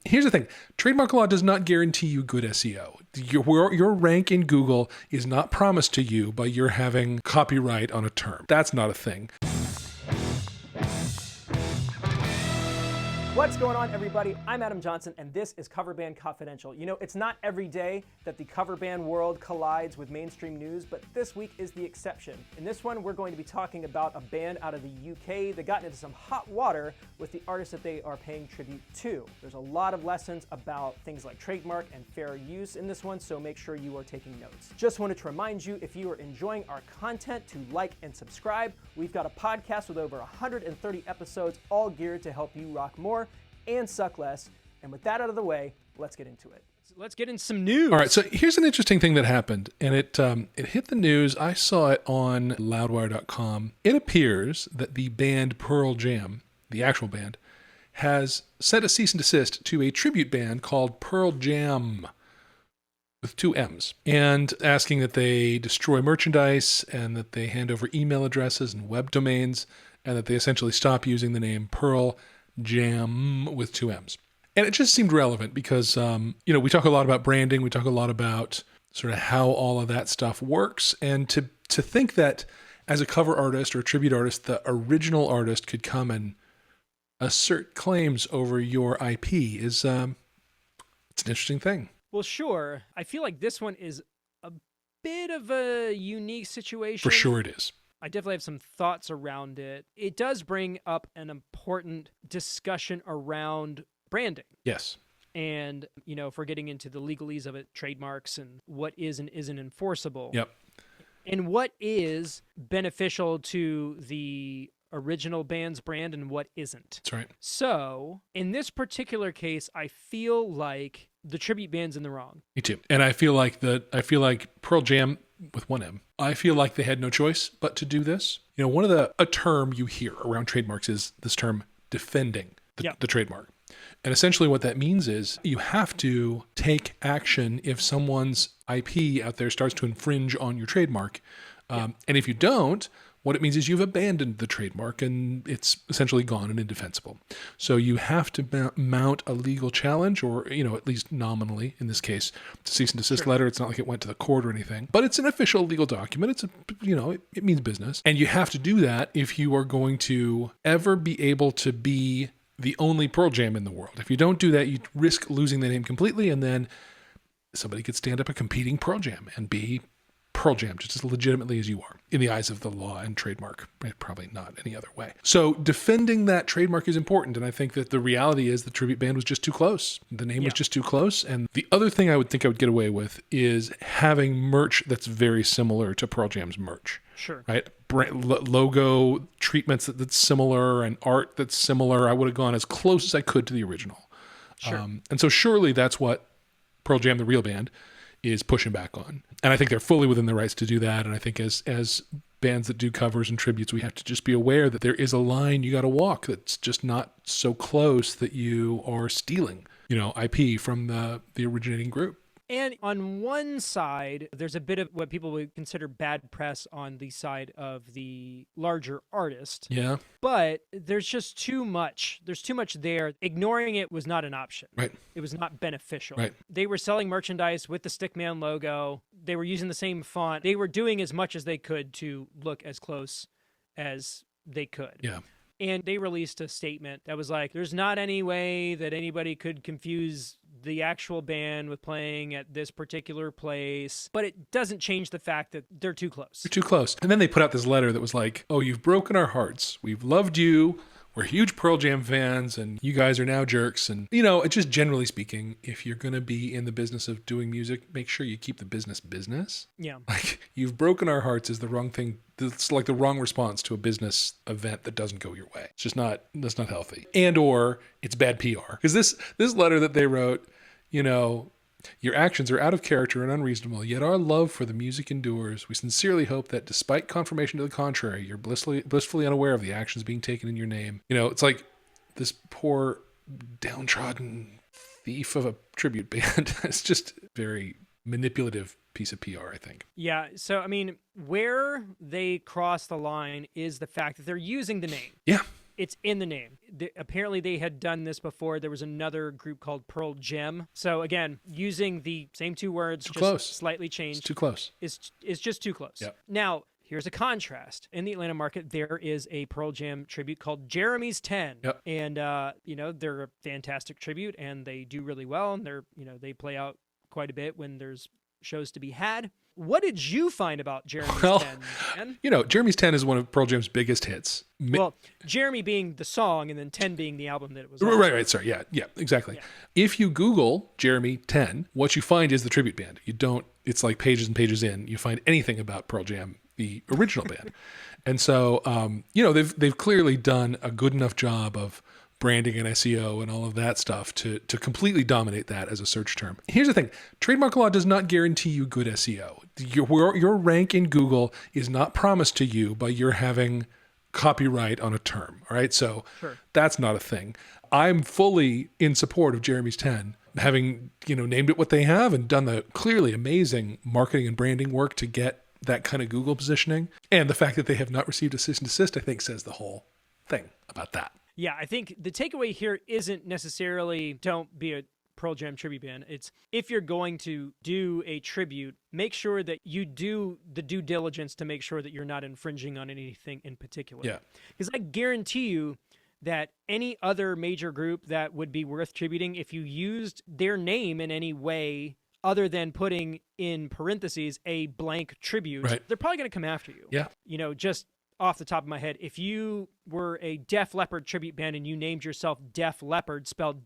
Here's the thing. Trademark law does not guarantee you good SEO. Your rank in Google is not promised to you by your having copyright on a term. That's not a thing. What's going on, everybody? I'm Adam Johnson, and this is Cover Band Confidential. You know, it's not every day that the cover band world collides with mainstream news, but this week is the exception. In this one, we're going to be talking about a band out of the UK that got into some hot water with the artist that they are paying tribute to. There's a lot of lessons about things like trademark and fair use in this one, so make sure you are taking notes. Just wanted to remind you, if you are enjoying our content, to like and subscribe. We've got a podcast with over 130 episodes, all geared to help you rock more and suck less. And with that out of the way, let's get into it. So let's get in some news. All right, so here's an interesting thing that happened, and it hit the news. I saw it on loudwire.com. It appears that the band Pearl Jam, the actual band, has sent a cease and desist to a tribute band called Pearl Jam, with 2 M's, and asking that they destroy merchandise and that they hand over email addresses and web domains, and that they essentially stop using the name Pearl Jam with 2 M's. And it just seemed relevant because, we talk a lot about branding. We talk a lot about sort of how all of that stuff works. And to think that as a cover artist or a tribute artist, the original artist could come and assert claims over your IP is, it's an interesting thing. Well, sure. I feel like this one is a bit of a unique situation. For sure it is. I definitely have some thoughts around it. It does bring up an important discussion around branding. Yes. And, if we're getting into the legalese of it, trademarks and what is and isn't enforceable. Yep. And what is beneficial to the original band's brand and what isn't. That's right. So, in this particular case, I feel like the tribute band's in the wrong. Me too. And I feel like Pearl Jam with 1 M, I feel like they had no choice but to do this. A term you hear around trademarks is this term defending the trademark. And essentially what that means is you have to take action if someone's IP out there starts to infringe on your trademark. And if you don't, what it means is you've abandoned the trademark and it's essentially gone and indefensible. So you have to mount a legal challenge, or, at least nominally in this case, it's a cease and desist letter. It's not like it went to the court or anything, but it's an official legal document. It means business. And you have to do that if you are going to ever be able to be the only Pearl Jam in the world. If you don't do that, you risk losing the name completely, and then somebody could stand up a competing Pearl Jam and be Pearl Jam just as legitimately as you are in the eyes of the law and trademark, probably not any other way. So defending that trademark is important. And I think that the reality is the tribute band was just too close. The name was just too close. And the other thing I would think I would get away with is having merch that's very similar to Pearl Jam's merch. Sure. Right? Logo treatments that's similar and art that's similar. I would have gone as close as I could to the original. Sure. And so surely that's what Pearl Jam, the real band, is pushing back on. And I think they're fully within their rights to do that. And I think as bands that do covers and tributes, we have to just be aware that there is a line you got to walk that's just not so close that you are stealing, IP from the originating group. And on one side, there's a bit of what people would consider bad press on the side of the larger artist. Yeah. But there's just too much. There's too much there. Ignoring it was not an option. Right. It was not beneficial. Right. They were selling merchandise with the Stickman logo. They were using the same font. They were doing as much as they could to look as close as they could. Yeah. And they released a statement that was like, there's not any way that anybody could confuse the actual band with playing at this particular place. But it doesn't change the fact that they're too close. They're too close. And then they put out this letter that was like, oh, you've broken our hearts. We've loved you. We're huge Pearl Jam fans, and you guys are now jerks. And, it's just generally speaking, if you're going to be in the business of doing music, make sure you keep the business. Yeah. Like, you've broken our hearts is the wrong thing. It's like the wrong response to a business event that doesn't go your way. It's just that's not healthy. And or it's bad PR. Because this letter that they wrote, your actions are out of character and unreasonable, yet our love for the music endures. We sincerely hope that despite confirmation to the contrary, you're blissfully unaware of the actions being taken in your name. It's like this poor downtrodden thief of a tribute band. It's just very manipulative piece of PR, I think. Yeah. So, where they cross the line is the fact that they're using the name. Yeah. It's in the name. Apparently, they had done this before. There was another group called Pearl Jam. So again, using the same two words, Too just close. slightly changed. It's too close. Is just too close. Yep. Now, here's a contrast. In the Atlanta market, there is a Pearl Jam tribute called Jeremy's 10. Yep. And, they're a fantastic tribute, and they do really well, and they play out quite a bit when there's shows to be had. What did you find about Jeremy's 10, man? Jeremy's 10 is one of Pearl Jam's biggest hits. Well, Jeremy being the song, and then 10 being the album that it was on. Right. Sorry. Yeah, exactly. Yeah. If you Google Jeremy 10, what you find is the tribute band. It's like pages and pages in, you find anything about Pearl Jam, the original band. And so, they've clearly done a good enough job of branding and SEO and all of that stuff to completely dominate that as a search term. Here's the thing. Trademark law does not guarantee you good SEO. Your rank in Google is not promised to you by your having copyright on a term. All right. So That's not a thing. I'm fully in support of Jeremy's 10, having, named it what they have and done the clearly amazing marketing and branding work to get that kind of Google positioning. And the fact that they have not received a cease and desist, I think, says the whole thing about that. Yeah, I think the takeaway here isn't necessarily don't be a Pearl Jam tribute band. It's if you're going to do a tribute, make sure that you do the due diligence to make sure that you're not infringing on anything in particular. Yeah. Because I guarantee you that any other major group that would be worth tributing, if you used their name in any way other than putting in parentheses a blank tribute, they're probably going to come after you. Yeah. Just off the top of my head, if you were a Def Leppard tribute band and you named yourself Def Leppard, spelled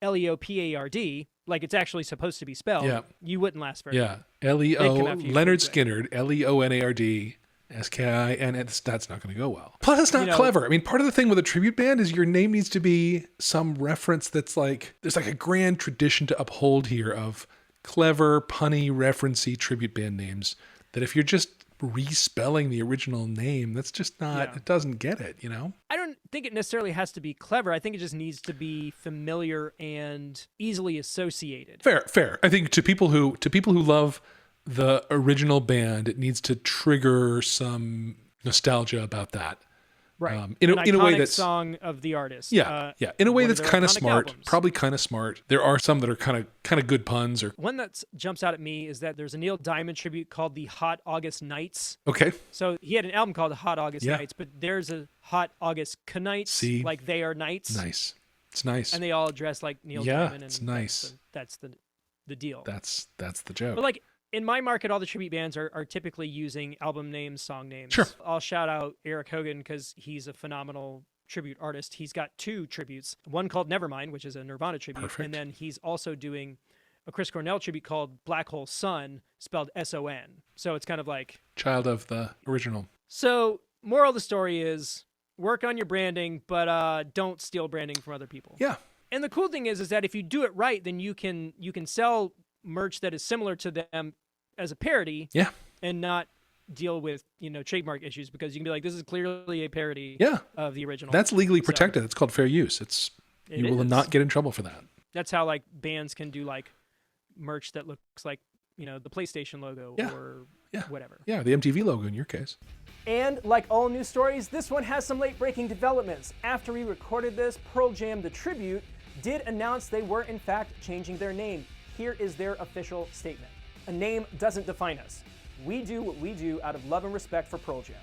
DEAFLEOPARD, like it's actually supposed to be spelled, you wouldn't last very long. Yeah, Leo you Leonard quick. Skinner, LEONARD SKIN. That's not going to go well. Plus, it's not clever. I mean, part of the thing with a tribute band is your name needs to be some reference that's like there's like a grand tradition to uphold here of clever, punny, referencey tribute band names. That if you're just respelling the original name, that's just not. It doesn't get it. I don't think it necessarily has to be clever. I think it just needs to be familiar and easily associated. Fair. I think to people who love the original band, it needs to trigger some nostalgia about that. Right. In a way that's song of the artist. Yeah. In a way one of that's their kind of iconic smart. albums. Probably kind of smart. There are some that are kind of good puns. Or One that jumps out at me is that there's a Neil Diamond tribute called the Hot August Nights. okay. So he had an album called Hot August Yeah. Nights, but there's a Hot August Knights, See? like they are nights. Nice. It's nice. And they all dress like Neil Yeah, Diamond. And it's nice. That's the deal. That's the joke. But like in my market, all the tribute bands are typically using album names, song names. Sure. I'll shout out Eric Hogan because he's a phenomenal tribute artist. He's got two tributes, one called Nevermind, which is a Nirvana tribute, Perfect. and then he's also doing a Chris Cornell tribute called Black Hole Sun, spelled S-O-N. So it's kind of like... Child of the original. So moral of the story is work on your branding, but don't steal branding from other people. Yeah. And the cool thing is that if you do it right, then you can sell merch that is similar to them as a parody, Yeah. and not deal with trademark issues, because you can be like, this is clearly a parody of the original. That's legally protected. It's called fair use. You will is. not get in trouble for that. That's how like bands can do like merch that looks like the PlayStation logo or whatever. Yeah, the MTV logo in your case. And like all news stories, this one has some late-breaking developments. After we recorded this, Pearl Jam, the tribute, did announce they were in fact changing their name. Here is their official statement. A name doesn't define us. We do what we do out of love and respect for Pearl Jam.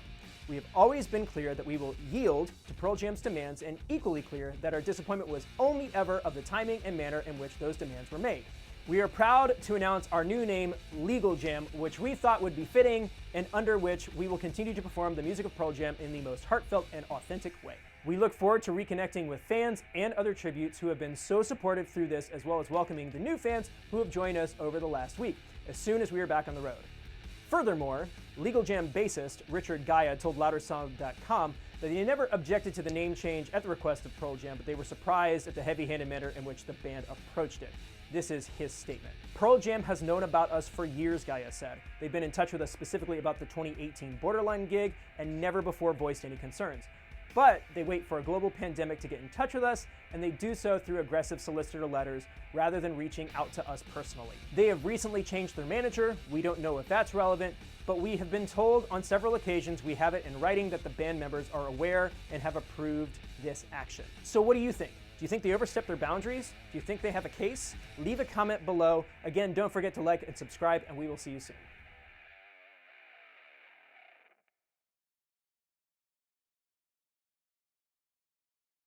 We have always been clear that we will yield to Pearl Jam's demands, and equally clear that our disappointment was only ever of the timing and manner in which those demands were made. We are proud to announce our new name, Legal Jam, which we thought would be fitting and under which we will continue to perform the music of Pearl Jam in the most heartfelt and authentic way. We look forward to reconnecting with fans and other tributes who have been so supportive through this, as well as welcoming the new fans who have joined us over the last week, as soon as we are back on the road. Furthermore, Legal Jam bassist Richard Gaia told LouderSong.com that he never objected to the name change at the request of Pearl Jam, but they were surprised at the heavy-handed manner in which the band approached it. This is his statement. Pearl Jam has known about us for years, Gaia said. They've been in touch with us specifically about the 2018 Borderline gig and never before voiced any concerns. But they wait for a global pandemic to get in touch with us, and they do so through aggressive solicitor letters rather than reaching out to us personally. They have recently changed their manager. We don't know if that's relevant, but we have been told on several occasions, we have it in writing, that the band members are aware and have approved this action. So what do you think? Do you think they overstepped their boundaries? Do you think they have a case? Leave a comment below. Again, don't forget to like and subscribe, and we will see you soon.